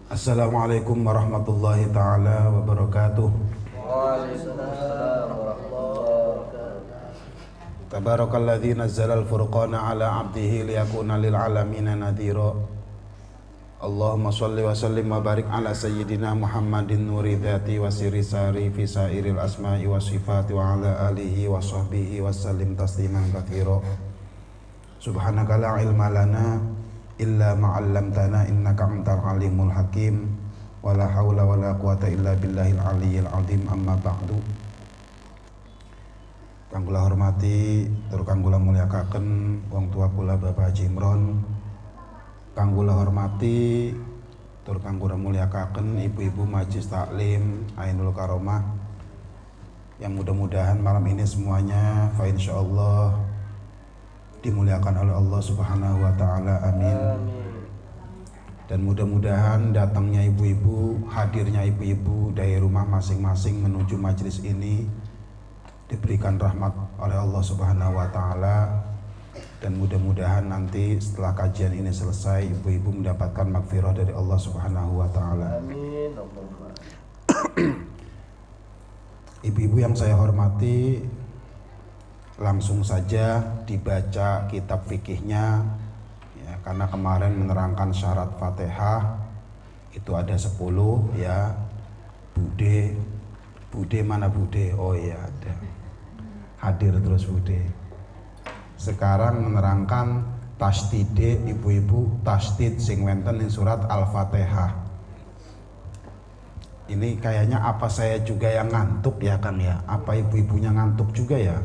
Assalamualaikum warahmatullahi ta'ala wabarakatuh. Waalaikumsalam warahmatullahi wabarakatuh. Tabarakalladzi nazzala al-furqana ala 'abdihi liyakuna lil 'alamina nadhira. Allahumma shalli wa sallim wa barik ala sayyidina Muhammadin nuri dzati wa sirri sari fi sairil asma'i wa sifati wa ala alihi wa sahbihi wa sallim tasliman katsira. Subhanaka la ilma lana illa ma 'allamtana innaka antal alimul hakim. Wala haula wala quwata illa billahil aliyyil azim. Amma ba'du. Kang kula hormati tur kang kula mulyakaken wong tua kula Bapak Haji Imron. Kang kula hormati tur kang kula mulyakaken ibu-ibu Majelis Taklim Ainul Karomah, yang mudah-mudahan malam ini semuanya fa insyaallah dimuliakan oleh Allah Subhanahu wa taala. Amin. Dan mudah-mudahan datangnya ibu-ibu, hadirnya ibu-ibu dari rumah masing-masing menuju majelis ini diberikan rahmat oleh Allah Subhanahu wa taala, dan mudah-mudahan nanti setelah kajian ini selesai ibu-ibu mendapatkan magfirah dari Allah Subhanahu wa taala. Amin. Ibu-ibu yang saya hormati, langsung saja dibaca kitab fikihnya ya, karena kemarin menerangkan syarat Fatihah itu ada 10 ya. Bude mana Bude? Oh iya ada. Hadir terus Bude. Sekarang menerangkan tasdide ibu-ibu, tasdid sing wenten ing surat Al-Fatihah. Ini kayaknya apa saya juga yang ngantuk ya Kang ya? Apa ibu-ibunya ngantuk juga ya?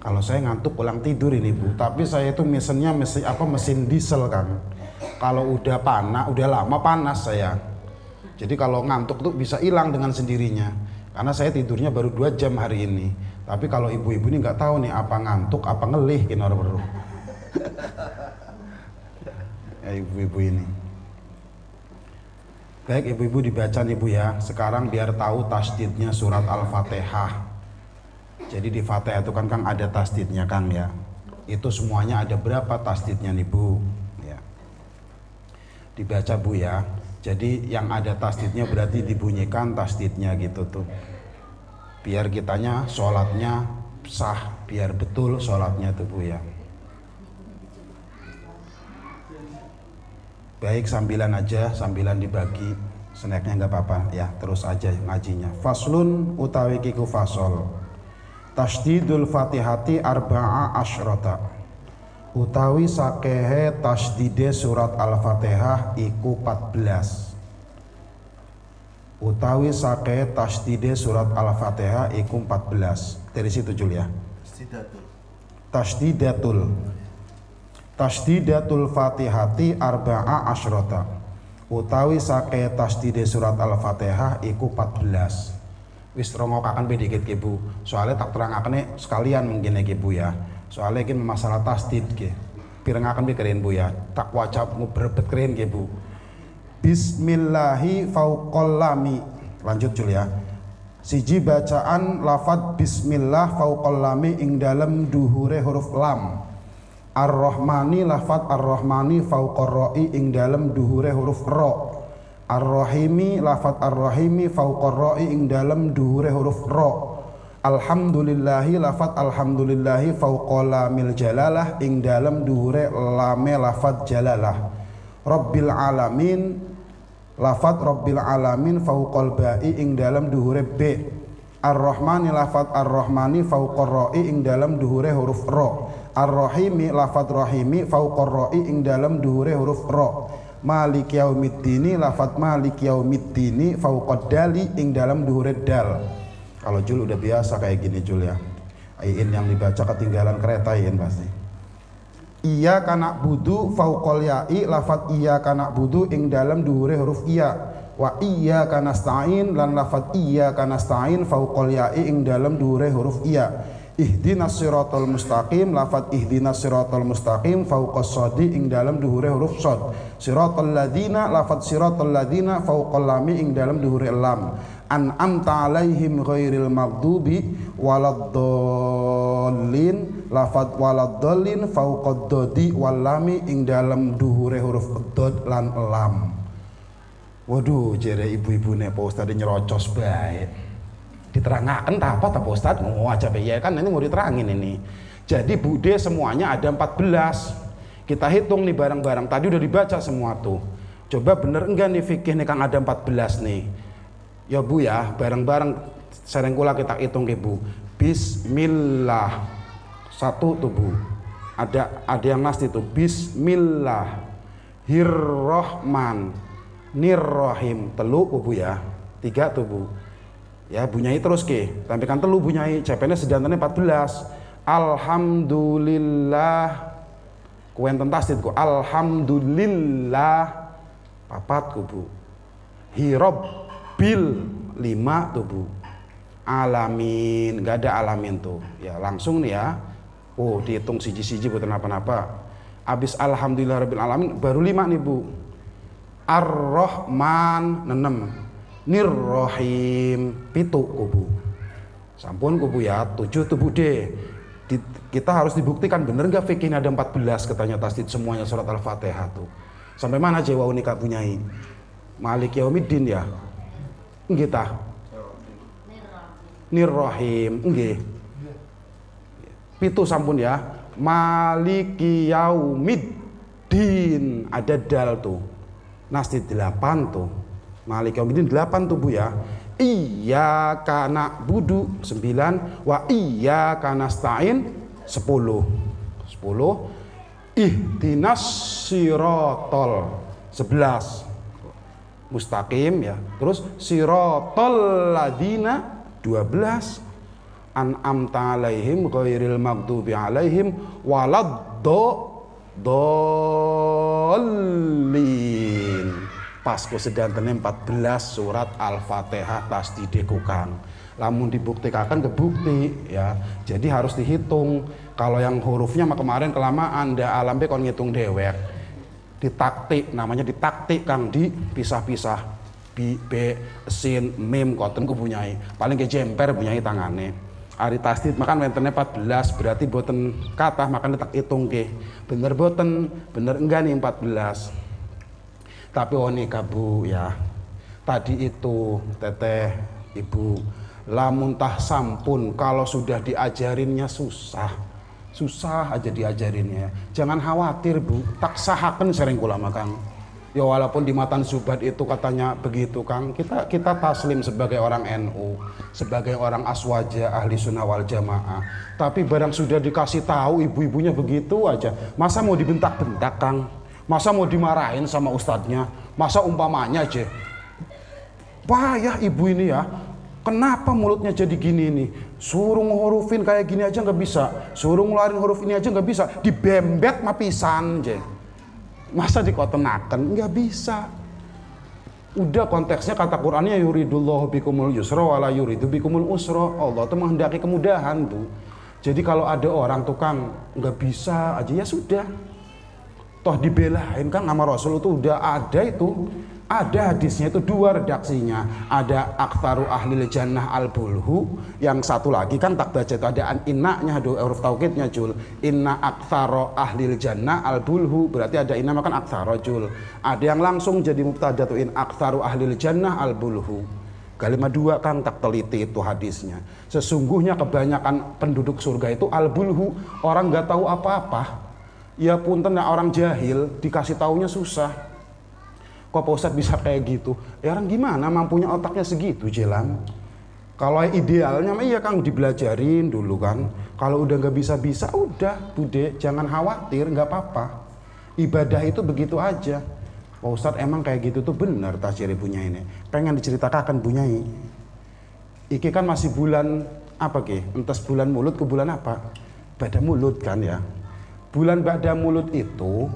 Kalau saya ngantuk pulang tidur ini Bu, tapi saya itu mesin diesel Kang. Kalau udah lama panas saya. Jadi kalau ngantuk tuh bisa hilang dengan sendirinya. Karena saya tidurnya baru 2 jam hari ini. Tapi kalau ibu-ibu ini nggak tahu nih apa ngantuk apa ngelih kini orang baru. Ya ibu-ibu ini. Baik ibu-ibu dibaca nih Bu ya. Sekarang biar tahu tasdidnya surat Al-Fatihah. Jadi di Fatihah itu kan Kang ada tasdidnya Kang ya. Itu semuanya ada berapa tasdidnya nih Bu ya. Dibaca Bu ya. Jadi yang ada tasdidnya berarti dibunyikan tasdidnya gitu tuh. Biar kitanya sholatnya sah, biar betul sholatnya tuh Bu ya. Baik sambilan aja, sambilan dibagi, snacknya nggak apa-apa ya, terus aja ngajinya. Faslun utawi kiku fasol. Tasdidul Fatihati arba'a asyrota. Utawi sakehe tasdide surat Al-Fatihah iku 14. Utawi sakehe tasdide surat Al-Fatihah iku 14. Dari situ Jul ya. Tasdidatul Fatihati arba'a asyrota. Utawi sakehe tasdide surat Al-Fatihah iku 14. Wis rongokaken dikit ki Bu. Soalnya tak terangaken sekalian mungkin iki Bu ya. Soalnya ini masalah tasdid ki. Pirengaken keren Bu ya. Tak wajab berebet keren ki Bu. Bismillahi fauqal lami. Lanjut Jul ya. Siji bacaan lafadz bismillah fauqal lami ing dalem duhure huruf lam. Ar-Rahmani lafadz ar-Rahmani fauqar ra'i ing dalem duhure huruf ra. Ar-Rahimi lafadz ar-Rahimi fauqar ra'i ing dalem duhure huruf ra. Alhamdulillahi lafadz alhamdulillahi fauqa lamil jalalah ing dalem duhure lame lafadz jalalah. Rabbil alamin lafadz rabbil alamin fauqal ba'i ing dalem duhure b. Ar-Rahmani lafadz ar-Rahmani fauqar ra'i ing dalem duhure huruf ra. Ar-Rahimi lafadz rahimi fauqar ra'i ing dalem duhure huruf ra. Malik yaumiddini lafadz malik yaumiddini fauqad dali ing dalem duhure dal. Kalau Jul udah biasa kayak gini Jul ya. Iin yang dibaca ketinggalan kereta Iin pasti. Iya kana budu fauqal ya'i lafadz iya kana budu ing dalem duhure huruf iya. Wa iya kana stain lan lafadz iya kana stain fauqal ya'i ing dalem duhure huruf iya. Ihdinas siratal mustaqim lafadz ihdinas siratal mustaqim fauqas shadi ing dalem duhure huruf shad. Siratal ladzina lafadz siratal ladzina fauqal lami ing dalem duhure lam. An'amta alaihim ghairil maghdubi waladdallin lafadz waladdallin fauqad dodi wal lami ing dalem duhure huruf dod lan lam. Waduh, jere ibu-ibune Pak Ustadz nyerocos baik. Diterangkan tak apa Pak Ustadz, ngomong aja ya kan ini mau diterangin ini. Jadi bude semuanya ada 14. Kita hitung nih barang-barang, tadi udah dibaca semua tuh. Coba bener enggak nih fikih nih Kang ada 14 nih. Ya Bu ya, barang-barang sering kula kita hitung ke Bu. Bismillah. Satu tuh Bu. Ada yang nas itu Bismillahirrahman Nirrahim. Telu Bu ya. 3 tuh Bu. Ya bunyai terus ke. Tampilkan telu bunyai. CPN sedantannya 14. Alhamdulillah. Kuen tentastit ku. Alhamdulillah. Papat ku Bu. Hirobbil 5 tuh Bu. Alamin. Gak ada alamin tuh. Ya langsung nih ya. Oh dihitung siji-siji buat apa-apa. Abis alhamdulillah rabbil alamin baru 5 nih Bu. Ar-Rahman 6. Nir-Rahim 7 kubu. Sampun kubu ya 7 tuh bude. Kita harus dibuktikan bener nggak fikih ada 14 katanya tasdid semuanya surat Al-Fatihah tuh. Sampai mana Jawa unika punyai? Malik Yaumiddin ya. Nggih tah. Nir-Rahim nggih. Pitu sampun ya. Maliki Yaumiddin ada dal tuh. Nasdid 8 tuh. Maliki Yaumiddin 8 tuh Bu ya. Iyyaka na'budu 9 wa iyyaka nasta'in 10. 10. Ihdinas siratal 11. Mustaqim ya. Terus siratal ladina 12. An'amta alaihim ghairil maghdubi alaihim waladdallin. Pas ku sedantene 14 surat Al-Fatihah tasdide kukang. Lamun dibuktikan kebukti ya. Jadi harus dihitung. Kalau yang hurufnya kemarin kelamaan ndak alambe kon ngitung dewek. Ditaktik namanya ditaktik Kang dipisah-pisah. B, sin, mim koten ku bunyai. Paling ke jemper bunyai tangane. Ari tasdid makan wentene 14 berarti boten kathah makan tak hitung ke. Bener boten, bener enggak nih 14. Tapi onika Bu ya. Tadi itu teteh Ibu lamun tah sampun kalau sudah diajarinnya susah aja diajarinnya. Jangan khawatir Bu, tak sahaken sering kula Kang. Ya walaupun di matan Zubat itu katanya begitu Kang, kita taslim sebagai orang NU, sebagai orang aswaja ahli sunnah wal jamaah. Tapi barang sudah dikasih tahu ibu-ibunya begitu aja, masa mau dibentak-bentak Kang? Masa mau dimarahin sama ustadznya? Masa umpamanya aja, payah ibu ini ya. Kenapa mulutnya jadi gini nih? Suruh ngehurufin kayak gini aja nggak bisa. Suruh ngeluarin huruf ini aja nggak bisa. Dibembet mah pisan aja. Masa dikotenaken? Nggak bisa. Udah konteksnya kata Qur'annya yuridullahu bikumul yusra wala yuridu bikumul usra. Allah tuh menghendaki kemudahan Bu. Jadi kalau ada orang tukang nggak bisa aja ya sudah. Toh dibelain kan nama Rasul itu udah ada itu. Ada hadisnya itu 2 redaksinya. Ada aktsaru ahlil jannah al-bulhu. Yang satu lagi kan tak baca itu ada innanya huruf taukidnya jul. Inna aktsaru ahlil jannah al-bulhu. Berarti ada inna makan aktsara jul. Ada yang langsung jadi mubtada tuh in aktsaru ahlil jannah al-bulhu. Kalimat 2 kan tak teliti itu hadisnya. Sesungguhnya kebanyakan penduduk surga itu al-bulhu. Orang nggak tahu apa-apa. Ya punten orang jahil dikasih taunya susah. Kok Pak Ustadz bisa kayak gitu? Ya orang gimana mampunya otaknya segitu jelang. Kalau idealnya iya Kang dibelajarin dulu kan. Kalau udah nggak bisa-bisa udah Bude jangan khawatir nggak apa-apa. Ibadah itu begitu aja. Pak Ustadz emang kayak gitu tuh bener tak ciri punya ini. Pengen diceritakan bunyai. Iki kan masih bulan apa ke? Entas bulan mulut ke bulan apa? Bada mulut kan ya. Bulan bada mulut itu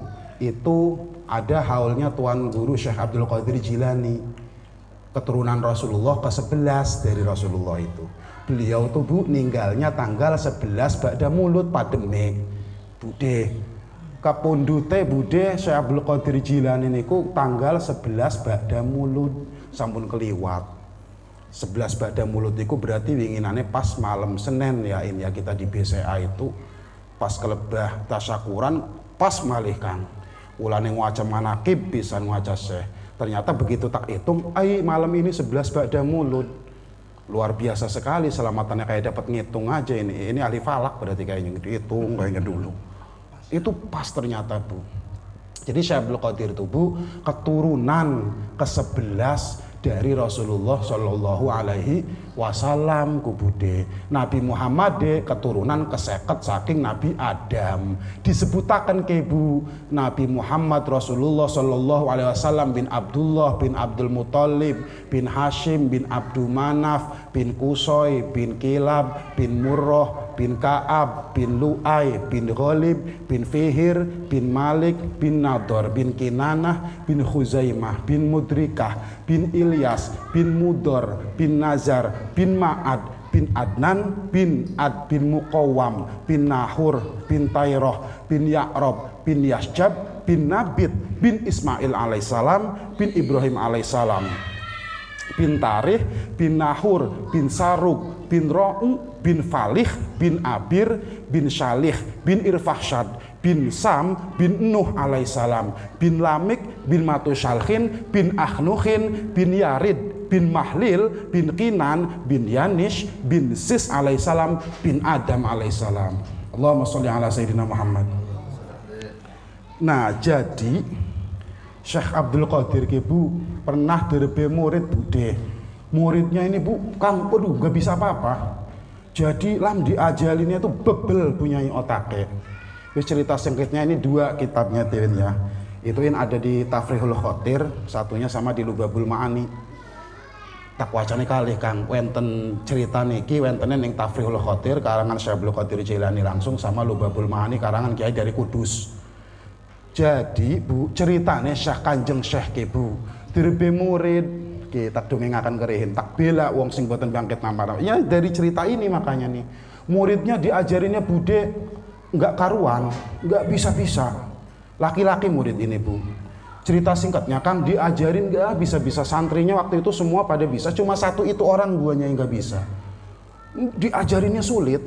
ada haulnya Tuan Guru Syekh Abdul Qadir Jilani, keturunan Rasulullah ke-11 dari Rasulullah itu. Beliau tuh Bu ninggalnya tanggal 11 ba'da mulut Pademe. Bude kapundute Bude Syekh Abdul Qadir Jilani niku tanggal 11 ba'da mulut sampun keliwat. 11 ba'da mulut niku berarti winginane pas malam Senin ya ini ya kita di BCA itu pas kelebah tasyakuran pas malih Kang. Ulane waca manakib bisa waca Syekh. Ternyata begitu tak hitung, malam ini 11 ba'da mulud. Luar biasa sekali selamatannya, kayak dapat ngitung aja ini. Ini ahli falak berarti kayaknya dihitung kayaknya dulu. Itu pas ternyata, Bu. Jadi Syekh Abdul Qadir itu, Bu, keturunan ke-11 dari Rasulullah Shallallahu Alaihi Wasallam kubude. Nabi Muhammad keturunan ke-50 saking Nabi Adam. Disebutakan ke Bu, Nabi Muhammad Rasulullah Shallallahu Alaihi Wasallam bin Abdullah bin Abdul Muthalib bin Hashim bin Abdul Manaf bin Kusoy bin Kilab bin Murrah bin Ka'ab bin Lu'ay bin Ghalib bin Fihir bin Malik bin Nador bin Kinanah bin Khuzaimah bin Mudrikah bin Ilyas bin Mudor bin Nazar bin Ma'ad bin Adnan bin Ad bin Muqawwam bin Nahur bin Tayroh bin Ya'rob bin Yasjab bin Nabit bin Ismail alaihissalam bin Ibrahim alaihissalam bin Tarih bin Nahur bin Saruk bin Ro'u bin Falih bin Abir bin Shalih bin Irfahshad bin Sam bin Nuh alaihissalam bin Lamik bin Matushalhin bin Ahnuhin bin Yarid bin Mahlil bin Kinan bin Yanish bin Sis alaihissalam bin Adam alaihissalam. Allahumma sholli ala Sayyidina Muhammad. Nah, jadi Syekh Abdul Qadir ke Bu pernah derbe murid bude. Muridnya ini Bu, Kang, aduh gak bisa apa-apa. Jadi lam diajalinnya itu bebel punya otaknya. Wis cerita singkatnya ini 2 kitabnya Tewin ya. Ituin ada di Tafrihul Khotir, satunya sama di Lubabul Ma'ani. Tak wacane kali Kang, wenten cerita niki wentene ning Tafrihul Khotir karangan Syekh Abdul Qadir Jailani langsung sama Lubabul Ma'ani karangan Kiai dari Kudus. Jadi Bu, ceritane Syekh Kanjeng Syekh ke Bu, dirbe murid tak dongengaken kerehin, tak bela wong sing boten bangkit namar. Ya dari cerita ini makanya nih, muridnya diajarinnya bude enggak karuan, enggak bisa-bisa. Laki-laki murid ini Bu. Cerita singkatnya Kang diajarin enggak bisa-bisa, santrinya waktu itu semua pada bisa, cuma satu itu orang guanya yang enggak bisa. Diajarinnya sulit.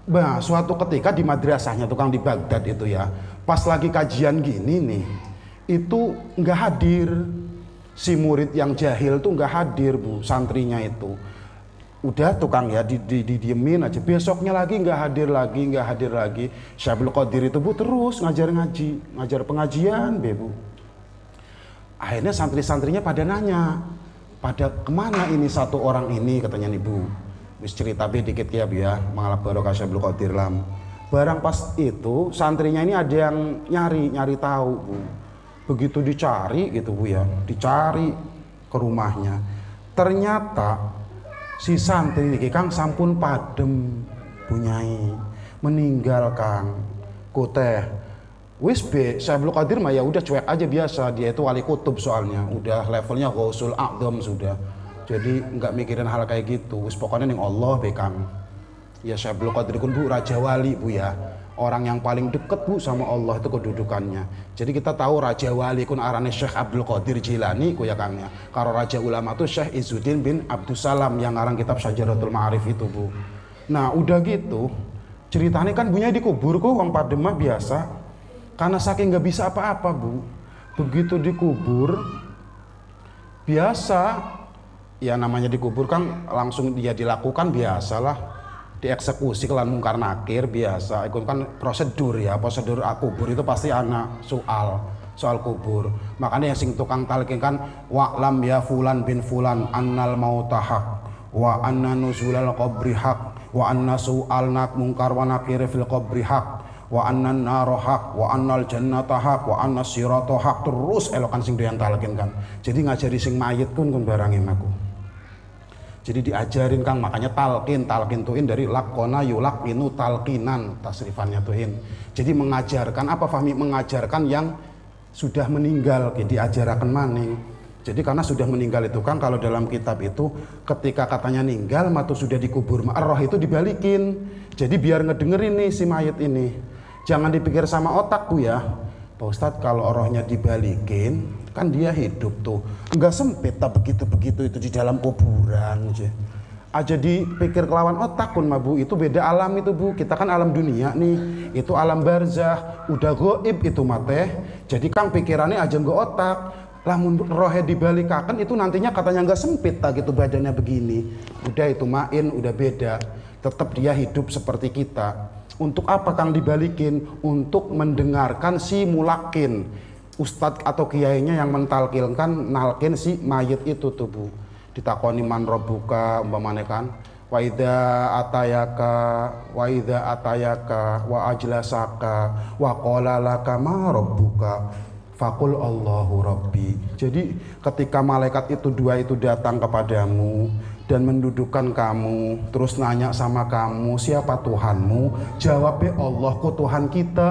Nah, suatu ketika di madrasahnya tukang di Baghdad itu ya, pas lagi kajian gini nih, itu nggak hadir si murid yang jahil tuh, nggak hadir Bu, santrinya itu. Udah tukang ya didiemin aja, besoknya lagi nggak hadir lagi. Syekh Abdul Qadir itu Bu terus ngajar ngaji, ngajar pengajian Bu. Akhirnya santri-santrinya pada nanya, pada kemana ini satu orang ini, katanya nih Bu. Wis cerita dikit ya Bu ya, mengalap barokah Syekh Abdul Qadir lam. Barang pas itu santrinya ini ada yang nyari tahu Bu. Begitu dicari gitu Bu ya, dicari ke rumahnya. Ternyata si santri ini Kang sampun padem punyai, meninggal Kang. Koteh wis be Syekh Abdul Qadir mah ya udah cuek aja biasa, dia itu wali kutub soalnya, udah levelnya Ghausul A'dham sudah. Jadi nggak mikirin hal kayak gitu, wis pokoknya ning Allah be Kang. Ya Syekh Abdul Qadir kun Bu raja wali Bu ya. Orang yang paling deket Bu sama Allah itu kedudukannya. Jadi kita tahu raja wali kun arane Syekh Abdul Qadir Jilani ku ya Kang ya. Karo raja ulama tuh Syekh Izzuddin bin Abdussalam yang ngarang kitab Syajaratul Ma'arif itu Bu. Nah udah gitu ceritanya kan bunya dikubur kok wong Pademah biasa. Karena saking nggak bisa apa-apa Bu. Begitu dikubur biasa ya namanya dikubur kan langsung dia dilakukan biasalah, dieksekusi kelan mungkar nakir biasa. Itu kan prosedur ya, prosedur kubur itu pasti anak soal kubur. Makanya yang sing tukang talqin kan wa'lam ya fulan bin fulan annal mautahak wa anna nuzulal qabri haq wa anna su'alnak mungkar wa nakir fil qabri haq wa anna naro haq wa annal jannata haq wa anna sirata haq, terus elokan sing doyan talqin kan. Jadi ngajari sing mayit kun barangin aku. Jadi diajarin Kang, makanya talqin tuin dari lakona yulaqinu talqinan, tasrifannya tuin. Jadi mengajarkan apa Fahmi? Mengajarkan yang sudah meninggal, diajarakan maning. Jadi karena sudah meninggal itu Kang, kalau dalam kitab itu ketika katanya ninggal matu sudah dikubur, roh itu dibalikin. Jadi biar ngedengerin nih si mayit ini. Jangan dipikir sama otak Bu ya. Pak Ustadz kalau rohnya dibalikin kan dia hidup tuh nggak sempit tak begitu itu di dalam kuburan aja dipikir kelawan otak pun Bu, itu beda alam itu Bu. Kita kan alam dunia nih, itu alam barzah udah goib itu mate. Jadi Kang pikirannya aja nggak otak, Lamun rohe dibalikakan itu nantinya katanya nggak sempit tak gitu badannya begini. Udah itu main udah beda. Tetap dia hidup seperti kita. Untuk apa Kang dibalikin? Untuk mendengarkan si mulakin, ustadz atau kiainya yang mentalkilkan nalkin si mayit itu tuh Bu. Ditakoni man robbuka umpamane kan. Wa idza atayaka wa ajlasaka wa qala laka ma rabbuka faqul Allahu rabbi. Jadi ketika malaikat itu dua itu datang kepadamu dan mendudukkan kamu, terus nanya sama kamu siapa Tuhanmu, jawabnya Allah ku Tuhan kita.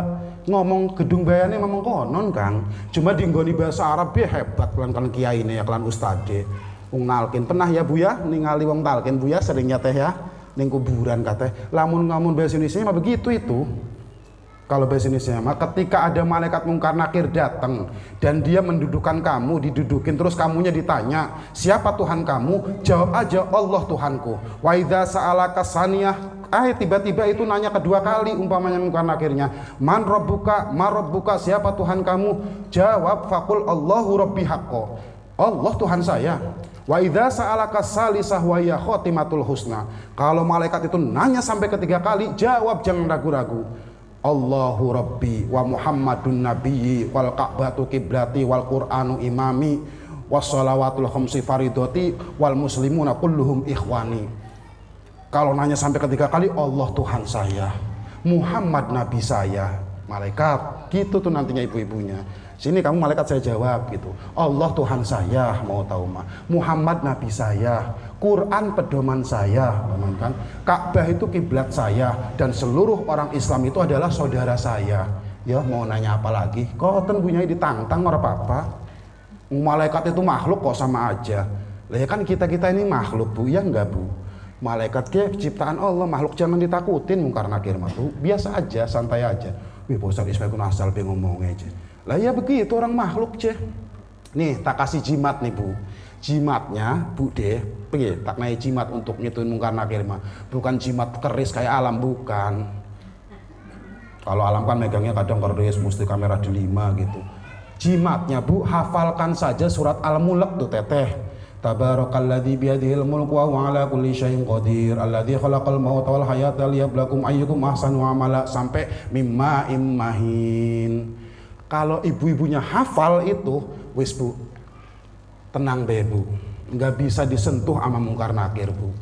Ngomong gedung bayane memang konon Kang, cuma dinggoni bahasa Arab ya hebat kan kiai ini ya kan ustade. Wong nalkin pernah ya Bu ya ningali wong talkin Bu ya seringnya teh ya ning kuburan kateh. Lamun bahasa Indonesia mah begitu itu. Kalau bahasa Indonesia mah ketika ada malaikat mungkar nakir datang dan dia mendudukkan kamu, didudukin terus kamunya ditanya, "Siapa Tuhan kamu?" Jawab aja, "Allah Tuhanku." Wa idza sa'alaka saniyah, tiba-tiba itu nanya kedua kali umpamanya mungkar nakirnya, "Man rabbuka?" "Ma rabbuka?" Siapa Tuhan kamu? Jawab, "Faqul Allahu rabbi haqqo." Allah Tuhan saya. Wa idza sa'alaka salisah wa ya khotimatul husna. Kalau malaikat itu nanya sampai ketiga kali, jawab jangan ragu-ragu. Allahu rabbi wa Muhammadun nabiyyi wal ka'batu qiblati wal qur'anu imami was shalawatul khamsi faridati wal muslimuna kulluhum ikhwani. Kalau nanya sampai ketiga kali, Allah Tuhan saya, Muhammad nabi saya. Malaikat gitu tuh nantinya ibu-ibunya. Sini kamu malaikat saya jawab gitu. Allah Tuhan saya, mau tahu mah. Muhammad nabi saya, Quran pedoman saya, kan? Ka'bah itu kiblat saya dan seluruh orang Islam itu adalah saudara saya. Ya mau nanya apa lagi? Koten punya ditantang ora apa-apa. Malaikat itu makhluk kok sama aja. Lah ya kan kita ini makhluk Bu, ya enggak Bu? Malaikat ke ciptaan Allah, makhluk jangan ditakutin mungkar nakir mah Bu. Biasa aja, santai aja. Wih, Ustaz Ismail kun asal pe ngomong aja. Lah ya begitu orang makhluk ceh. Nih tak kasih jimat nih Bu. Jimatnya Bu deh, piye tak naik jimat untuk ngituin mungkar nakir mah. Bukan jimat keris kayak alam, bukan. Kalau alam kan megangnya kadang keris mesti kamera di 5 gitu. Jimatnya Bu, hafalkan saja surat Al-Mulk tuh teteh. Tabarakalladzi biyadihil mulku wa huwa ala kulli syai'in qadir alladzi khalaqal mauta wal hayata liyabluwakum ayyukum ahsanu amala sampai mimma immahin. Kalau ibu-ibunya hafal itu, wis Bu, tenang deh Bu, nggak bisa disentuh sama mungkar nakir Bu.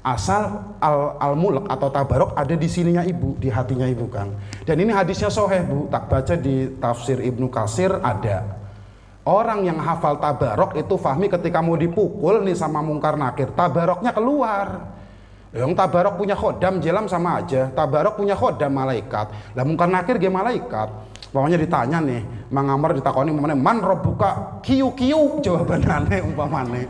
Asal al-mulk atau tabarok ada di sininya ibu, di hatinya ibu Kang. Dan ini hadisnya sahih Bu, tak baca di tafsir Ibnu Katsir ada. Orang yang hafal tabarok itu fahmi ketika mau dipukul nih sama mungkar nakir, tabaroknya keluar. Yang tabarok punya khodam jelam sama aja, tabarok punya khodam malaikat. Lah mungkar nakir ge malaikat. Pokoknya ditanya nih, Mang Amr ditakoni umpamane man rabbuka kiu-kiu jawabanane umpamane.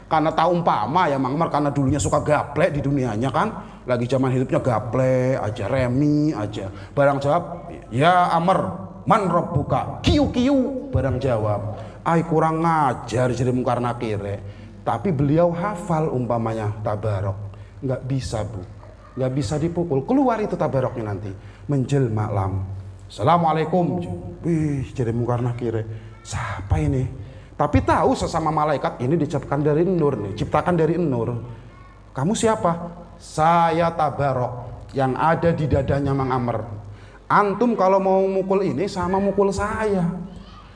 Karena tahu umpama ya Mang Amr karena dulunya suka gaplek di dunianya kan, lagi zaman hidupnya gaplek aja, remi aja. Barang jawab, ya Amr, man rabbuka kiu-kiu, barang jawab. Ai kurang ngajar jadi mungkar nakire. Tapi beliau hafal umpamanya tabarok. Nggak bisa Bu, nggak bisa dipukul, keluar itu tabaroknya nanti menjelma lam. Assalamualaikum. Wih, jadi mungkar nakire. Siapa ini? Tapi tahu sesama malaikat ini diciptakan dari nur nih, ciptakan dari nur. Kamu siapa? Saya tabarok yang ada di dadanya Mang Amr. Antum kalau mau mukul ini sama mukul saya.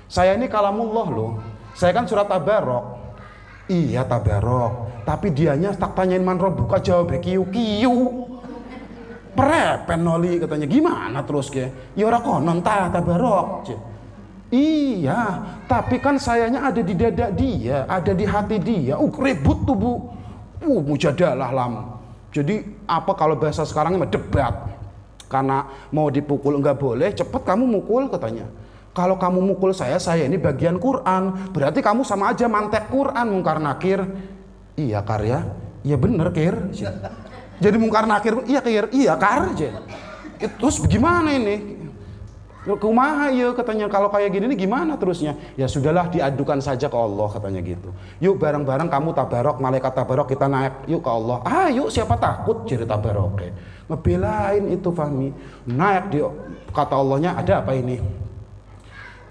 Saya ini kalamullah loh. Saya kan surat tabarok. Iya tabarok. Tapi dianya tak tanyain man rabbuka jawab kiu-kiu. Prepen noli katanya gimana terus ke? Ya ora konon tabarok. Iya, tapi kan sayanya ada di dada dia, ada di hati dia. Ribut tuh Bu. Mujadalah lam. Jadi apa kalau bahasa sekarangnya debat. Karena mau dipukul enggak boleh, cepet kamu mukul katanya. Kalau kamu mukul saya ini bagian Quran. Berarti kamu sama aja mantek Quran mungkar nakir. Iya karya. Iya bener Kir. Jadi mungkar nakir, iya Kir, iya kar aja. Terus gimana ini? Kumaha ya katanya kalau kayak gini nih gimana terusnya? Ya sudahlah diadukan saja ke Allah katanya gitu. Yuk bareng-bareng kamu tabarok, malaikat tabarok kita naik yuk ke Allah. Yuk siapa takut jadi tabarok. Ngebelain itu Fahmi. Naik di kata Allahnya ada apa ini?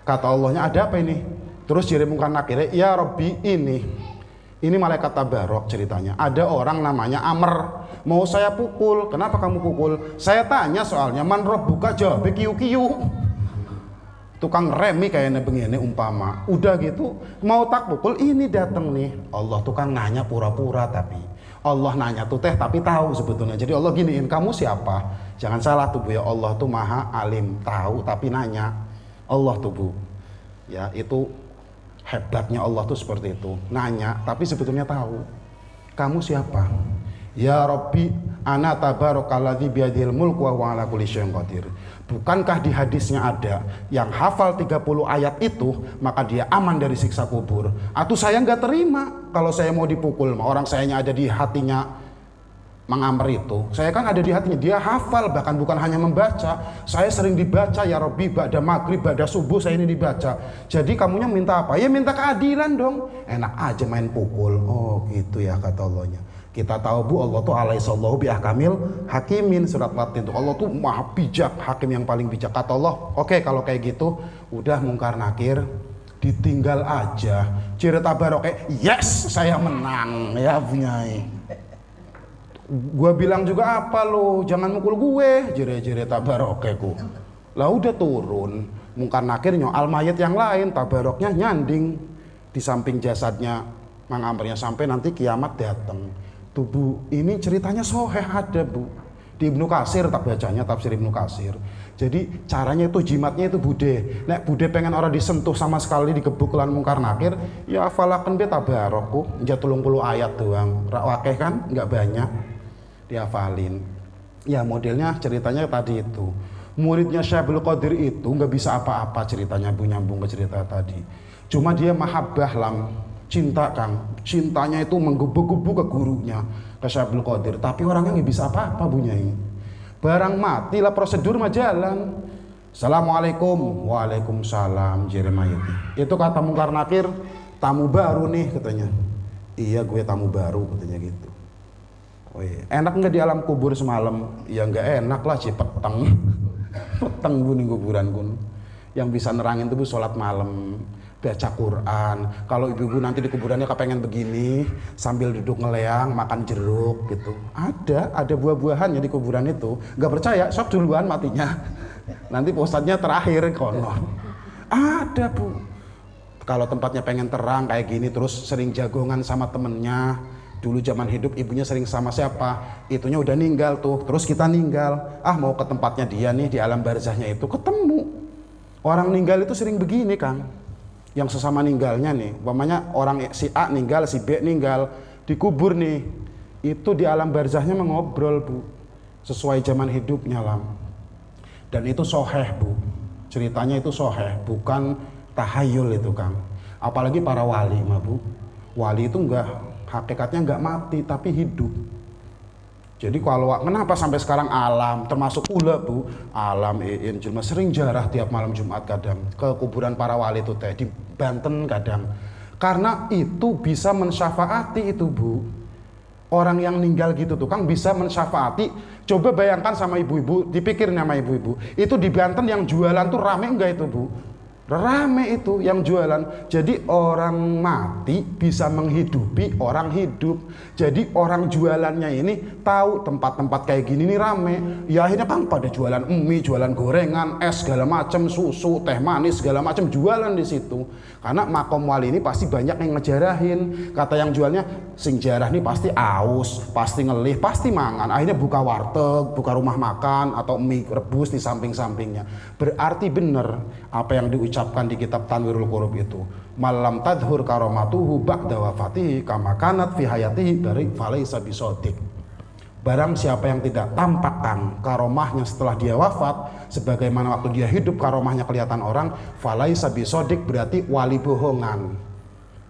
Kata Allahnya ada apa ini? Terus jere Mungkar Nakir, ya Robbi, ini malaikat Tabarok ceritanya. Ada orang namanya Amr, mau saya pukul. Kenapa kamu pukul? Saya tanya soalnya, man robbuka, jawab kiu-kiu. Tukang remi kayaknya begini umpama. Udah gitu, mau tak pukul, ini datang nih. Allah tukang nanya pura-pura tapi. Allah nanya tuh teh tapi tahu sebetulnya. Jadi Allah giniin, kamu siapa? Jangan salah tuh Bu ya, Allah tuh maha alim, tahu tapi nanya. Allah tuh Bu. Ya, itu hebatnya Allah tuh seperti itu, nanya tapi sebetulnya tahu. Kamu siapa? Ya Rabbi, ana tabarakalladzi biyadihil mulku wa huwa ala kulli syai'in qadir. Bukankah di hadisnya ada yang hafal 30 ayat itu maka dia aman dari siksa kubur? Atau saya nggak terima kalau saya mau dipukul, orang sayanya ada di hatinya Mang Amr itu. Saya kan ada di hatinya, dia hafal, bahkan bukan hanya membaca. Saya sering dibaca, ya Rabbi, ba'da maghrib, ba'da subuh saya ini dibaca. Jadi kamunya minta apa? Ya minta keadilan dong. Enak aja main pukul. Oh gitu ya kata Allahnya. Kita tahu Bu, Allah tuh alaihissallahu biahkamil hakimin, surat Latin tuh. Allah tuh maha bijak, hakim yang paling bijak. Kata Allah, oke, kalau kayak gitu udah Mungkar Nakir ditinggal aja. Jere Tabarok, yes saya menang ya Bunyai. Gua bilang juga apa lo, jangan mukul gue, jere Tabarokeku. Lah udah turun, Mungkar Nakir nyoal mayat yang lain, Tabaroknya nyanding di samping jasadnya Mang Amrnya sampai nanti kiamat datang. Tuh Bu, ini ceritanya soheh ada Bu. Di Ibnu Katsir tak bacanya, tafsir Ibnu Katsir. Jadi caranya itu jimatnya itu bude. Nek bude pengen orang disentuh sama sekali digebuk lan Mungkar Nakir, ya hafalaken be Tabarokku, 30 ayat doang. Rak wakeh kan, enggak banyak. Dihafalin. Ya modelnya ceritanya tadi itu. Muridnya Syekh Abdul Qadir itu nggak bisa apa-apa ceritanya Bu, nyambung ke cerita tadi. Cuma dia mahabbah lam, cinta Kang. Cintanya itu menggebu-gebu ke gurunya, ke Syekh Abdul Qadir. Tapi orangnya nggak bisa apa-apa Bu Nyai. Barang mati lah prosedur mah jalan. Assalamualaikum, waalaikumsalam Jeremayati. Itu kata Mungkar Nakir, tamu baru nih katanya. Iya gue tamu baru katanya gitu. Oh iya. Enak nggak di alam kubur semalam? Ya nggak enak lah sih, peteng peteng Bu nih kuburan kun. Yang bisa nerangin tuh Bu sholat malam, baca Quran. Kalau ibu-ibu nanti di kuburannya kepengen begini sambil duduk ngeleang makan jeruk gitu. Ada buah-buahannya di kuburan itu. Nggak percaya, sok duluan matinya. Nanti postatnya terakhir kono. Ada Bu. Kalau tempatnya pengen terang kayak gini terus sering jagongan sama temennya. Dulu zaman hidup ibunya sering sama siapa, itunya udah ninggal tuh, terus kita ninggal, mau ke tempatnya dia nih di alam barzahnya itu, ketemu. Orang ninggal itu sering begini Kang, yang sesama ninggalnya nih, umpamanya orang si A ninggal, si B ninggal, dikubur nih, itu di alam barzahnya mengobrol Bu, sesuai zaman hidupnya lam. Dan itu soheh Bu, ceritanya itu soheh, bukan tahayul itu Kang. Apalagi para wali mah Bu, wali itu enggak, hakikatnya nggak mati tapi hidup. Jadi kalau kenapa sampai sekarang alam termasuk pula Bu, alam jelma sering jarah tiap malam Jumat kadang ke kuburan para wali itu teh di Banten kadang. Karena itu bisa mensyafaati itu Bu. Orang yang meninggal gitu tuh Kang bisa mensyafaati. Coba bayangkan sama ibu-ibu, dipikir sama ibu-ibu. Itu di Banten yang jualan tuh rame enggak itu Bu? Rame itu yang jualan. Jadi orang mati bisa menghidupi orang hidup. Jadi orang jualannya ini tahu tempat-tempat kayak gini nih rame. Ya akhirnya kan pada jualan mie, jualan gorengan, es segala macam, susu, teh manis segala macam jualan di situ. Karena makom wali ini pasti banyak yang ngejarahin. Kata yang jualnya, sing jarah nih pasti aus, pasti ngelih, pasti mangan. Akhirnya buka warteg, buka rumah makan atau mie rebus di samping-sampingnya. Berarti bener apa yang diucapkan di kitab Tanwirul Qurub itu, malam tadhur karomatuhu ba'da wafatihi kama kanat fi hayatihi dari falaisa bisodik. Barang siapa yang tidak tampak Kang karomahnya setelah dia wafat, sebagaimana waktu dia hidup karomahnya kelihatan orang, falaisa bisodik berarti wali bohongan.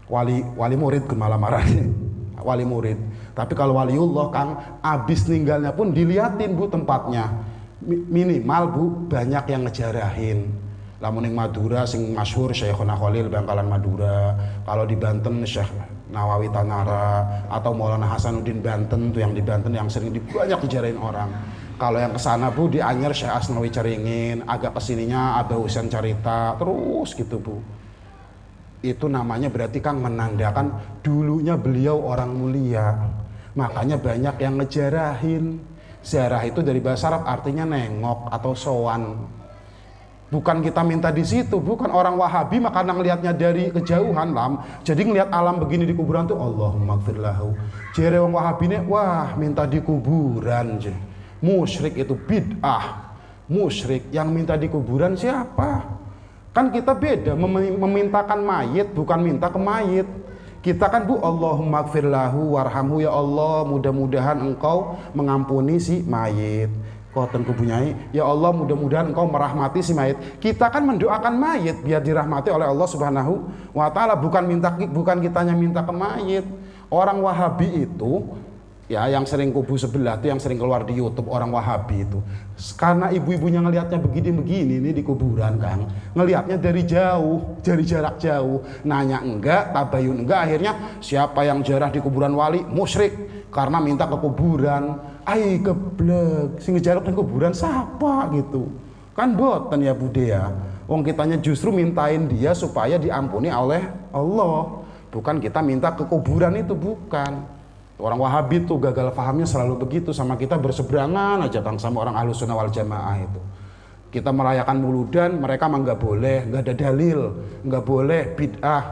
Wali murid ke malam marahnya. Wali murid. Tapi kalau waliullah Kang abis ninggalnya pun diliatin Bu tempatnya. Minimal Bu banyak yang ngejarahin. Lamun ing Madura sing masyhur Syekhuna Khalil Bangkalan Madura. Kalau di Banten Syekh Nawawi Tanara atau Maulana Hasanuddin Banten tuh yang di Banten yang sering banyak dijarahin orang. Kalau yang kesana Bu di Anyer Syekh Asnawi Caringin, agak kesininya Abah Husain Carita terus gitu Bu. Itu namanya berarti Kang menandakan dulunya beliau orang mulia. Makanya banyak yang ngejarahin. Ziarah itu dari bahasa Arab artinya nengok atau sowan. Bukan kita minta di situ, bukan orang Wahabi maka ngelihatnya dari kejauhan lam. Jadi ngelihat alam begini di kuburan tuh Allahumma gfir lahu. Jere wong Wahabi nih, wah minta di kuburan je. Musyrik itu bid'ah. Musyrik yang minta di kuburan siapa? Kan kita beda memintakan mayit bukan minta ke mayit. Kita kan Allahumma gfir lahu warhamhu, ya Allah mudah-mudahan engkau mengampuni si mayit. Koten kubunyai, ya Allah mudah-mudahan engkau merahmati si mayit. Kita kan mendoakan mayit biar dirahmati oleh Allah Subhanahu wa taala, bukan kitanya minta ke mayit. Orang Wahabi itu ya yang sering kubu sebelah tuh, yang sering keluar di YouTube orang Wahabi itu, karena ibu-ibunya ngelihatnya begini-begini nih di kuburan Kang, ngelihatnya dari jauh, dari jarak jauh, nanya enggak, tabayun enggak, akhirnya siapa yang jarah di kuburan wali musyrik karena minta ke kuburan. Ai geblek, sing ngejarah di kuburan siapa gitu kan, boten ya Bude ya. Wong kitanya justru mintain dia supaya diampuni oleh Allah, bukan kita minta ke kuburan, itu bukan. Orang Wahabi tuh gagal pahamnya selalu begitu, sama kita berseberangan aja Kang sama orang Ahlus Sunnah wal Jamaah itu. Kita merayakan Muludan, mereka mah nggak boleh, nggak ada dalil, nggak boleh, bid'ah.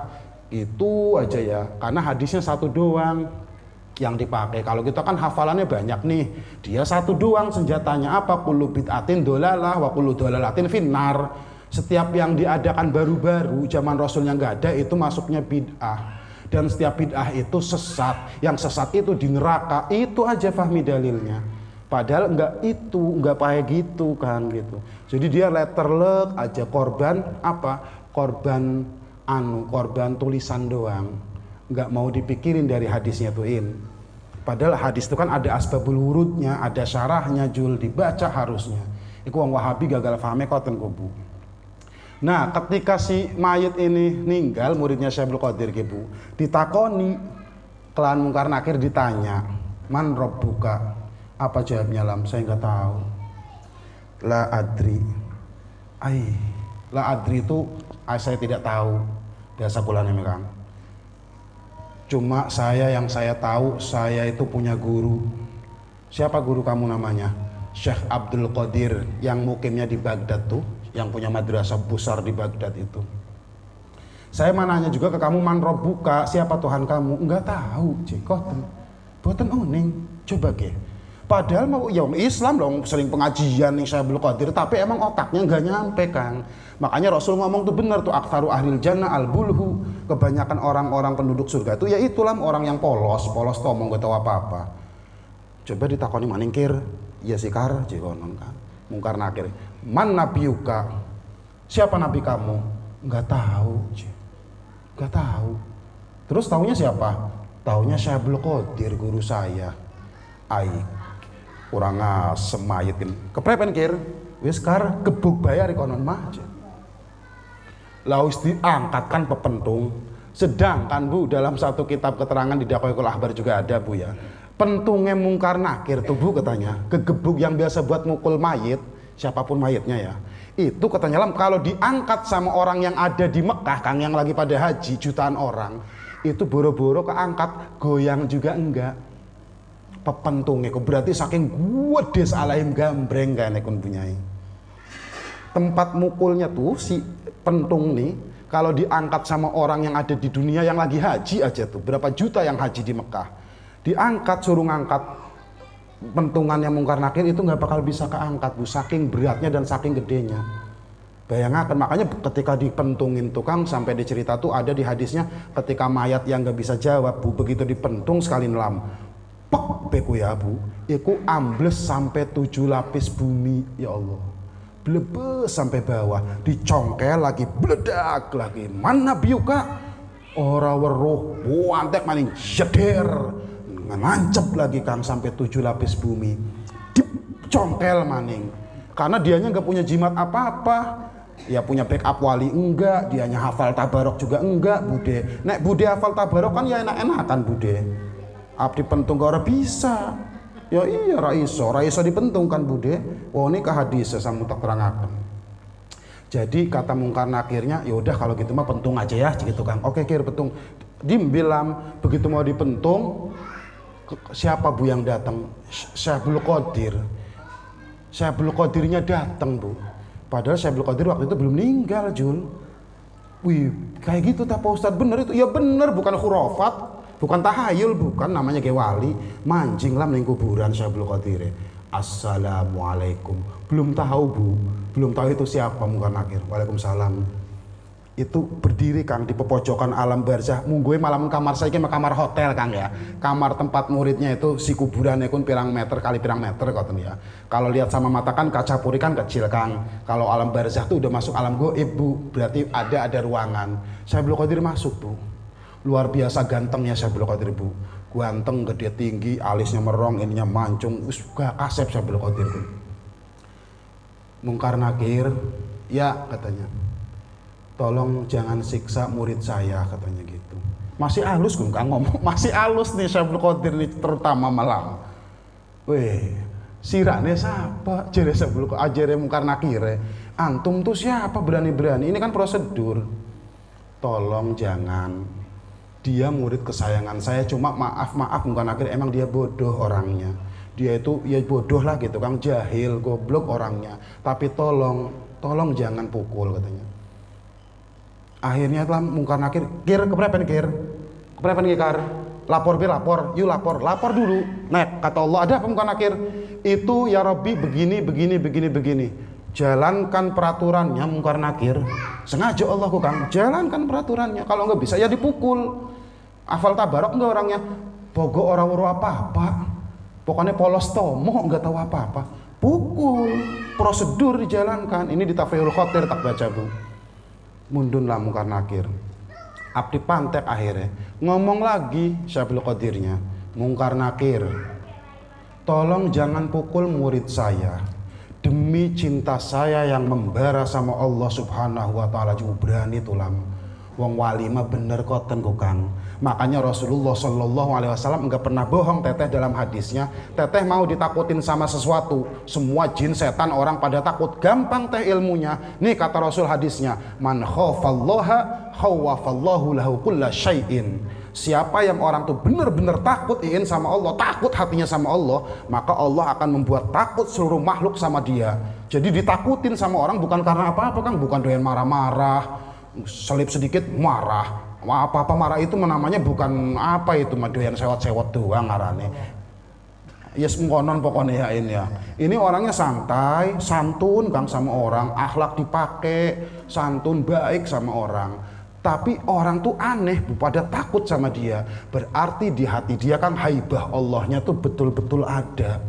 Itu aja ya, karena hadisnya satu doang yang dipakai. Kalau kita kan hafalannya banyak nih, dia satu doang senjatanya apa? Kullu bid'atin dolalah wa kullu dolalatin finnar. Setiap yang diadakan baru-baru zaman Rasulnya nggak ada itu masuknya bid'ah. Dan setiap bid'ah itu sesat, yang sesat itu di neraka. Itu aja fahmi dalilnya. Padahal enggak pakai gitu kan gitu. Jadi dia letterlek aja, korban apa? Korban tulisan doang. Enggak mau dipikirin dari hadisnya tuin. Padahal hadis itu kan ada asbabul wurudnya, ada syarahnya, jul dibaca harusnya. Iku wong Wahabi gagal pahame koten kubu. Nah, ketika si mayit ini meninggal, muridnya Syekhul Qadir Bu, ditakoni, kelan Mungkar Nakir ditanya, "Man rabbuka?" Apa jawabnya lam? Saya nggak tahu. La adri. La adri itu saya tidak tahu. Biasa bulan ini Kang. Cuma yang saya tahu, saya itu punya guru. Siapa guru kamu namanya? Syekh Abdul Qadir yang mukimnya di Baghdad tuh, yang punya madrasah besar di Baghdad itu. Saya mananya juga ke kamu, man rabbuka, siapa Tuhan kamu? Enggak tahu, cekoten. Boten uning, coba ke. Padahal mau ya Islam dong, sering pengajian nih saya Abdul Qadir, tapi emang otaknya enggak nyampe Kang. Makanya Rasul ngomong tuh benar tuh, aktsaru ahlil jannah al-bulhu. Kebanyakan orang-orang penduduk surga itu ya itulah orang yang polos tomong gak tahu apa-apa. Coba ditakoni maningkir, ya sikar jekonon kan. Mungkar Nakir, man nabiyuka, siapa nabi kamu? Nggak tahu, nggak tahu. Terus taunya siapa? Taunya Syekhul Qadir, guru saya. Kurang asem mayitin. Keprepen kir, wis kar gebuk bayar konon mah. Laus diangkatkan pepentung. Sedangkan Bu dalam satu kitab keterangan di Daqaiqul Akhbar juga ada Bu ya. Pentungnya Mungkar Nakir tuh Bu katanya, kegebuk yang biasa buat mukul mayit, siapapun mayitnya ya, itu katanya lam kalau diangkat sama orang yang ada di Mekah Kang, yang lagi pada haji jutaan orang, itu boro-boro keangkat, goyang juga enggak. Pepentungnya kok berarti saking gede alaim gambreng kan ekon punyai. Tempat mukulnya tuh si pentung nih, kalau diangkat sama orang yang ada di dunia yang lagi haji aja tuh, berapa juta yang haji di Mekah, diangkat suruh ngangkat pentungannya Mungkar Nakir itu nggak bakal bisa keangkat Bu, saking beratnya dan saking gedenya. Bayangkan, makanya ketika dipentungin tukang sampai dicerita tuh ada di hadisnya, ketika mayat yang nggak bisa jawab Bu, begitu dipentung sekali nelam, pek beku ya Bu, iku ambles sampai 7 lapis bumi, ya Allah, blebes sampai bawah, dicongkel lagi, bledak lagi, mana biuka, ora weruh, buantek maning jeder, ngancep lagi Kang sampai 7 lapis bumi, dicongkel maning, karena dianya nggak punya jimat apa-apa, ya punya backup wali enggak, dianya hafal tabarok juga enggak Bude. Nek Bude hafal tabarok kan ya enak-enakan Bude. Abdi pentung gak ora bisa. Ya iya raiso dipentung kan Bude. Wah ini hadis sama tak terangaken. Jadi kata Mungkar Nakirnya, ya udah kalau gitu mah pentung aja ya gitu Kang. Oke Kir, pentung. Dimbilam, begitu mau dipentung, siapa Bu yang datang? Syaibul Qadir. Syaibul Qadirnya datang Bu. Padahal Syaibul Qadir waktu itu belum meninggal Jul. Wih, kayak gitu tak Pak Ustadz, bener itu? Ya bener, bukan khurafat, bukan tahayul, bukan, namanya kayak wali. Mancing lah ning kuburan Syaibul Qadir. Assalamualaikum. Belum tahu Bu, belum tahu itu siapa Mungkar Nakir. Waalaikumsalam. Itu berdiri Kang di pepojokan alam barzah. Mungguhe malam kamar saya ini kamar hotel Kang ya. Kamar tempat muridnya itu si kuburannya pun pirang meter kali pirang meter koten ya. Kalau lihat sama mata kan kaca puri kan kecil Kang. Kalau alam barzah tuh udah masuk alam gaib Bu. Berarti ada ruangan. Syaibul Qadir masuk Bu. Luar biasa gantengnya Syaibul Qadir Bu. Ganteng, gede, tinggi, alisnya merong, ininya mancung, gak kasep Syaibul Qadir Bu. Mungkar Nakir, ya katanya, tolong jangan siksa murid saya katanya gitu. Masih halus Kang ngomong, masih halus nih Syaibul Qadir nih, terutama malam. Weh, sirane siapa? Jere Syaibul Qadir, ajere Mungkar Nakir. Antum tuh siapa berani-berani? Ini kan prosedur. Tolong jangan. Dia murid kesayangan saya, cuma maaf Mungkar Nakir, emang dia bodoh orangnya. Dia itu ya bodoh lah gitu Kang, jahil, goblok orangnya. Tapi tolong jangan pukul katanya. Akhirnya telah Mungkar Nakir, Kir, keberapa nih Kir? Keberapa nih Kir? Lapor yuk lapor dulu. Nah, kata Allah, ada apa Mungkar Nakir? Itu ya Rabbi begini. Jalankan peraturannya Mungkar Nakir. Sengaja Allah kok Kang, jalankan peraturannya. Kalau nggak bisa ya dipukul. Hafal tabarok enggak orangnya? Pogo orang-orang apa-apa. Pokoknya polos tomo, nggak tahu apa-apa. Pukul, prosedur dijalankan. Ini di Tafsirul Khotir tak baca Bu. Mundun lah Mungkar Nakir. Abdi pantek akhirnya. Ngomong lagi Syaibul Qadirnya. Mungkar Nakir, tolong jangan pukul murid saya. Demi cinta saya yang membara sama Allah Subhanahu wa taala, juga berani tulam. Wong wali mah bener koten kok Kang. Makanya Rasulullah Shallallahu Alaihi Wasallam enggak pernah bohong Teteh dalam hadisnya. Teteh mau ditakutin sama sesuatu, semua jin setan orang pada takut, gampang teh ilmunya. Nih kata Rasul hadisnya, man khafallaha khawafallahu lahu kulla syai'in. Siapa yang orang tuh bener-bener takut sama Allah, takut hatinya sama Allah, maka Allah akan membuat takut seluruh makhluk sama dia. Jadi ditakutin sama orang bukan karena apa-apa Kang, bukan doyan marah-marah, selip sedikit marah. Apa-apa marah itu namanya bukan apa itu, doyan sewot-sewot doang ngarane. Yes ngonon pokoknya ya ini ya. Ini orangnya santai, santun Kang sama orang, akhlak dipakai, santun baik sama orang. Tapi orang tuh aneh, pada takut sama dia. Berarti di hati dia kan haibah Allahnya tuh betul-betul ada.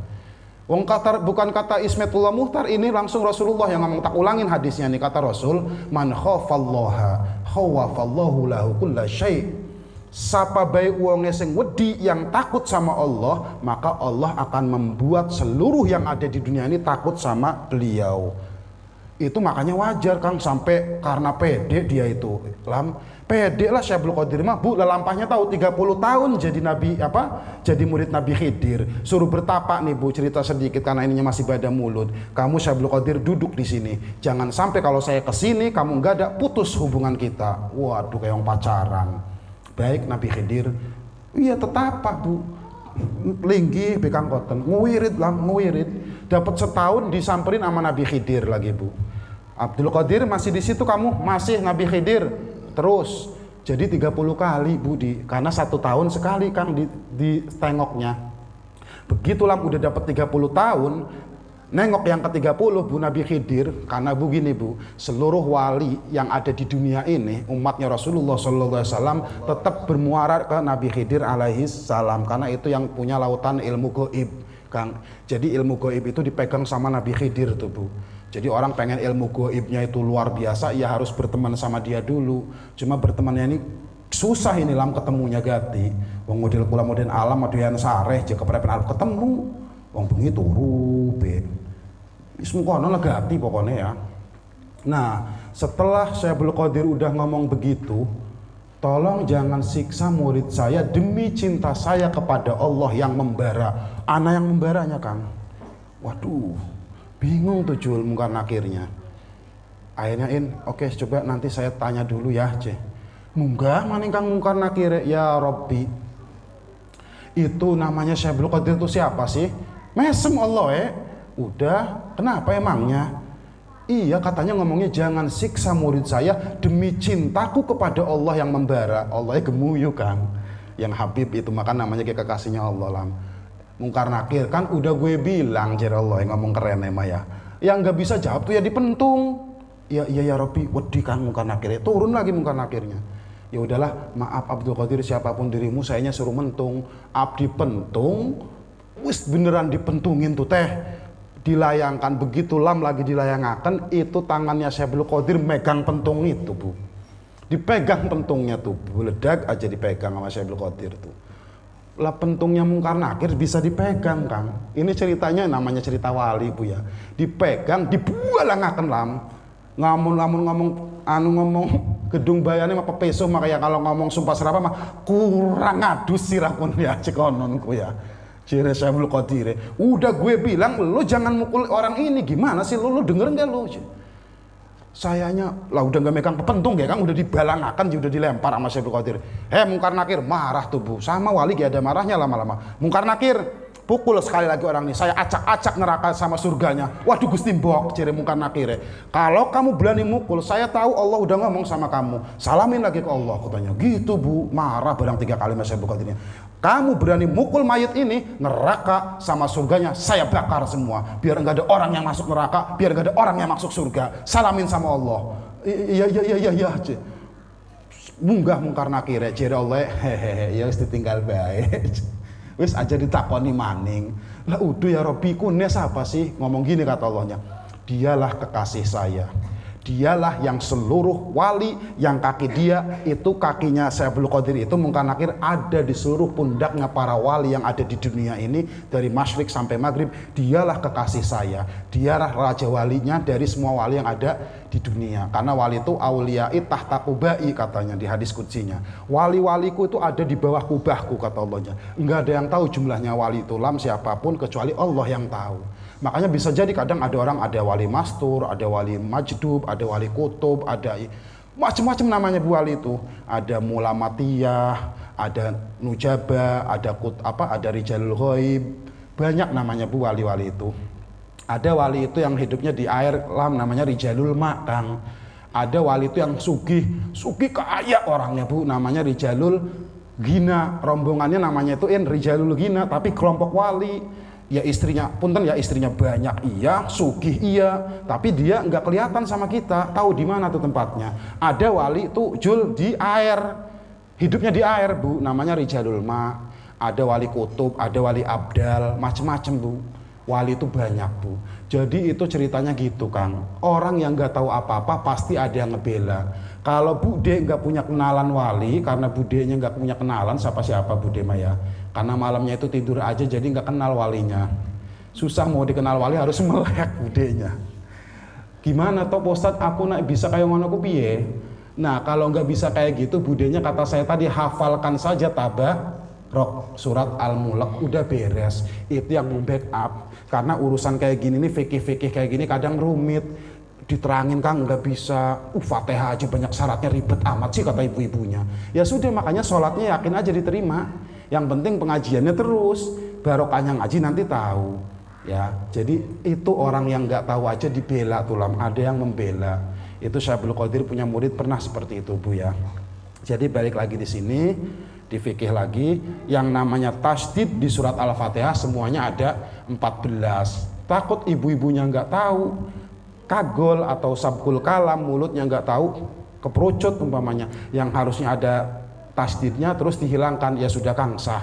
Wong kata, bukan kata Ismatullah Muhtar, ini langsung Rasulullah yang ngomong, tak ulangin hadisnya nih, kata Rasul, man khafallaha khawafallahu lahu kulla syai'. Sapa bae wonge sing wedi yang takut sama Allah, maka Allah akan membuat seluruh yang ada di dunia ini takut sama beliau. Itu makanya wajar Kang, sampai karena pede dia itu pede lah Syaibul Qadir mah Bu, lelampahnya tahu 30 tahun jadi nabi jadi murid Nabi Khidir, suruh bertapa nih Bu, cerita sedikit karena ininya masih pada mulut. Kamu Syaibul Qadir duduk di sini, jangan sampai kalau saya kesini kamu nggak ada, putus hubungan kita. Waduh, kayak yang pacaran. Baik Nabi Khidir, iya tetapa Bu, linggi bekang koten, nguwirid, dapat setahun disamperin sama Nabi Khidir lagi Bu. Abdul Qadir masih di situ, kamu masih Nabi Khidir terus. Jadi 30 kali Bu, karena 1 tahun sekali Kang di tengoknya. Begitulah udah dapat 30 tahun, nengok yang ke-30 Bu Nabi Khidir. Karena begini Bu, seluruh wali yang ada di dunia ini, umatnya Rasulullah SAW, tetap bermuara ke Nabi Khidir alaihi salam, karena itu yang punya lautan ilmu gaib Kang. Jadi ilmu gaib itu dipegang sama Nabi Khidir tuh Bu. Jadi orang pengen ilmu gaibnya itu luar biasa, ya harus berteman sama dia dulu. Cuma bertemannya ini susah ini ketemunya gati. Wong model kula model alam adoyan sareh jek keprepen arep ketemu. Wong bengi turu be. Wis mengkono gati pokoknya ya. Nah, setelah Syaibul Qadir udah ngomong begitu, tolong jangan siksa murid saya demi cinta saya kepada Allah yang membara. Ana yang membaranya Kang. Waduh, bingung tuh Jul Mungkar Nakirnya. Akhirnya oke coba nanti saya tanya dulu ya C. Munggah maning kang mungkar nakir, ya Robbi. Itu namanya Syaikh Abdul Qadir itu siapa sih? Mesem Allah Udah, kenapa emangnya? Iya katanya ngomongnya jangan siksa murid saya demi cintaku kepada Allah yang membara. Allahnya gemuyu Kang. Yang Habib itu maka namanya kayak kekasihnya Allah lah. Mungkar nakir kan udah gue bilang jer Allah yang ngomong keren emang ya. Yang nggak bisa jawab tuh ya dipentung. Iya ya Robbi, wedi Kang mungkar nakirnya. Turun lagi mungkar nakirnya. Ya udahlah, maaf Abdul Qadir siapapun dirimu, sayanya suruh mentung. Abdi pentung, wis beneran dipentungin tuh teh. Dilayangkan begitu lam lagi dilayangakan, itu tangannya Syekh Abdul Qadir megang pentung itu Bu. Dipegang pentungnya tuh, meledak aja dipegang sama Syekh Abdul Qadir tuh. Lah pentungnya mungkar nakir bisa dipegang Kang. Ini ceritanya namanya cerita wali Bu ya. Dipegang, dibualangaken lam. Ngomong gedung bayane mah pepeso makanya kalau ngomong sumpah serapah mah kurang adus sirakun ya cekononku ya. Jere Syekh Abdul Qadir. Udah gue bilang lu jangan mukul orang ini, gimana sih lu denger enggak lu? Sayanya lah udah gak megang pentung ya Kang, udah dibalangakan udah dilempar sama Syekh Abdul Qadir. Mungkar nakir marah tuh Bu. Sama wali gak ada marahnya lama-lama. Mungkar nakir pukul sekali lagi orang ini, saya acak-acak neraka sama surganya. Waduh Gusti Mbok, ciri mungkar nakir. Kalau kamu berani mukul, saya tahu Allah udah ngomong sama kamu. Salamin lagi ke Allah katanya. Gitu Bu, marah barang 3 kali Mas Syekh Abdul Qadir. Kamu berani mukul mayat ini, neraka sama surganya saya bakar semua. Biar enggak ada orang yang masuk neraka, biar enggak ada orang yang masuk surga. Salamin sama Allah. Iya. Munggah mungkar nakir, ciri Allah. Ya wis ditinggal baik. Wis aja ditakoni maning. Lah udah ya Robbi kunes apa sih? Ngomong gini kata Allahnya. Dialah kekasih saya. Dialah yang seluruh wali yang kaki dia itu kakinya Syekh Abdul Qadir itu mungkar nakir ada di seluruh pundaknya para wali yang ada di dunia ini dari masyrik sampai maghrib. Dialah kekasih saya. Dialah raja walinya dari semua wali yang ada di dunia. Karena wali itu auliya'i tahta kubai katanya di hadis kutsinya. Wali-waliku itu ada di bawah kubahku kata Allahnya. Enggak ada yang tahu jumlahnya wali itu lam siapapun kecuali Allah yang tahu. Makanya bisa jadi kadang ada orang ada wali mastur, ada wali majdub, ada wali kutub, ada macam-macam namanya Bu wali itu. Ada mulamatiyah, ada nujaba, ada rijalul ghaib. Banyak namanya Bu wali-wali itu. Ada wali itu yang hidupnya di air lam namanya rijalul ma Kang. Ada wali itu yang sugih kaya orangnya Bu namanya rijalul gina. Rombongannya namanya itu rijalul gina tapi kelompok wali. Ya istrinya, punten ya istrinya banyak iya, sugih iya, tapi dia nggak kelihatan sama kita, tahu di mana tuh tempatnya. Ada wali itu jul di air, hidupnya di air Bu, namanya rijalul ma. Ada wali kutub, ada wali abdal, macem-macem Bu. Wali itu banyak Bu. Jadi itu ceritanya gitu Kang. Orang yang nggak tahu apa-apa pasti ada yang ngebela. Kalau Bude nggak punya kenalan wali, karena Budenya nggak punya kenalan siapa-siapa Bude Maya. Karena malamnya itu tidur aja jadi nggak kenal walinya. Susah mau dikenal wali harus melek Budenya. Gimana toh Ustadz aku nak bisa kayak ngono ku piye? Nah kalau nggak bisa kayak gitu Budenya kata saya tadi hafalkan saja Tabarok surat Al-Mulk udah beres. Itu yang membackup. Karena urusan kayak gini nih fikih-fikih kayak gini kadang rumit. Diterangin Kang nggak bisa. Fatihah aja banyak syaratnya ribet amat sih kata ibu-ibunya. Ya sudah makanya sholatnya yakin aja diterima. Yang penting pengajiannya terus, barokahnya ngaji nanti tahu. Ya, jadi itu orang yang nggak tahu aja dibela tulam, ada yang membela. Itu Syekh Abdul Qadir punya murid pernah seperti itu Bu ya. Jadi balik lagi di sini, di fikih lagi, yang namanya tasdid di surat Al-Fatihah semuanya ada 14. Takut ibu-ibunya nggak tahu, kagol atau sabkul kalam mulutnya nggak tahu, keperucut umpamanya, yang harusnya ada tasdidnya terus dihilangkan ya sudah Kang sah.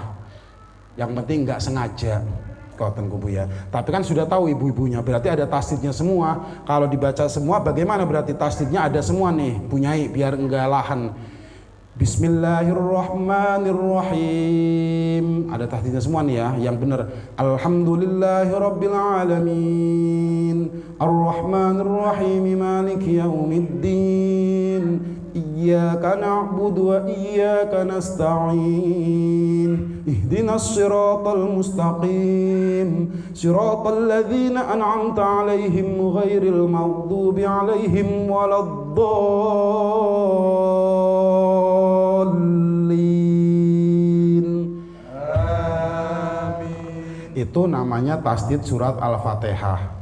Yang penting nggak sengaja koten kubu ya. Tapi kan sudah tahu ibu-ibunya berarti ada tasdidnya semua. Kalau dibaca semua bagaimana berarti tasdidnya ada semua nih punyai biar enggak lahan. Bismillahirrahmanirrahim. Ada tasdidnya semua nih ya yang benar. Alhamdulillahirabbil alamin. Arrahmanirrahim maliki yaumiddin. iyyaka na'budu wa iyyaka nasta'in ihdinas siratal mustaqim siratal ladzina an'amta 'alaihim ghairil maghdubi 'alaihim waladdallin. Amin. Itu namanya tasdid surat Al-Fatihah.